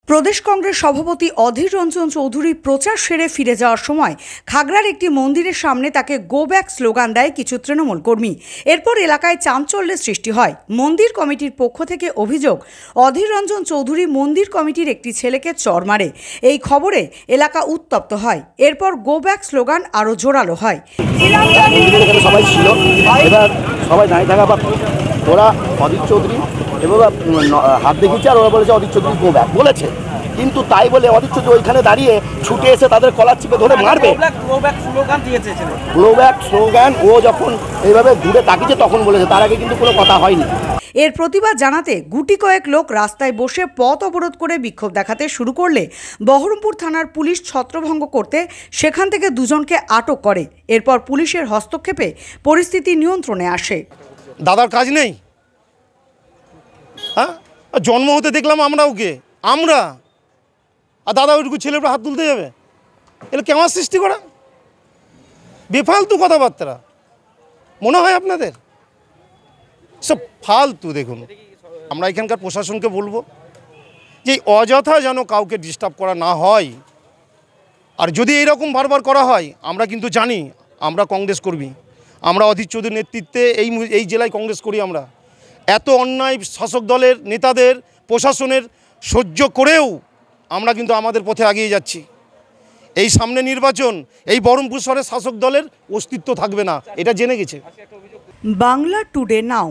প্রদেশ কংগ্রেস সভাপতি অধীর রঞ্জন চৌধুরী প্রচার সেরে ফিরে যাওয়ার সময় খাগড়ার একটি মন্দিরের সামনে তাকে গো ব্যাক স্লোগান দেয় কিছু তৃণমূল কর্মী। এরপর এলাকায় চাঞ্চল্যের সৃষ্টি হয়। মন্দির কমিটির পক্ষ থেকে অভিযোগ, অধীর রঞ্জন চৌধুরী মন্দির কমিটির একটি ছেলেকে চড় মারে। এই খবরে এলাকা উত্তপ্ত হয়। এরপর গো ব্যাক স্লোগান আরও জোরালো হয়। সবাই ছিল, এবার সবাই দাঁড়িয়ে থাকা বা ওরা অধীর চৌধুরী এবার হাত দেখিয়েছে, আর ওরা বলেছে অধীর চৌধুরী গো ব্যাক বলেছে, কিন্তু তাই বলে অধীর চৌধুরী ওইখানে দাঁড়িয়ে ছুটে এসে তাদের কলার চিপে ধরে মারবে। গো ব্যাক স্লোগান ও যখন এইভাবে দূরে তাকিয়েছে তখন বলেছে, তার আগে কিন্তু কোনো কথা হয়নি। এর প্রতিবাদ জানাতে গুটি কয়েক লোক রাস্তায় বসে পথ অবরোধ করে বিক্ষোভ দেখাতে শুরু করলে বহরমপুর থানার পুলিশ ছত্রভঙ্গ করতে সেখান থেকে দুজনকে আটক করে। এরপর পুলিশের হস্তক্ষেপে পরিস্থিতি নিয়ন্ত্রণে আসে। দাদার কাজ নেই, হ্যাঁ, জন্ম হতে দেখলাম আমরা ওকে, আমরা আর দাদা ওইটুকু ছেলের উপর হাত তুলতে যাবে? এগুলো কেমন সৃষ্টি করা, বেফালতু কথাবার্তা মনে হয় আপনাদের? সব ফালতু। দেখুন, আমরা এখানকার প্রশাসনকে বলবো যে অযথা যেন কাউকে ডিস্টার্ব করা না হয়, আর যদি এইরকম বারবার করা হয়, আমরা কিন্তু জানি, আমরা কংগ্রেস কর্মী, আমরা অধীর চৌধুরীর নেতৃত্বে এই জেলায় কংগ্রেস করি। আমরা এত অন্যায় শাসক দলের নেতাদের, প্রশাসনের সহ্য করেও আমরা কিন্তু আমাদের পথে এগিয়ে যাচ্ছি। এই সামনে নির্বাচন, এই বহরমপুর শহরের শাসক দলের অস্তিত্ব থাকবে না, এটা জেনে গেছে। বাংলা টুডে নাও।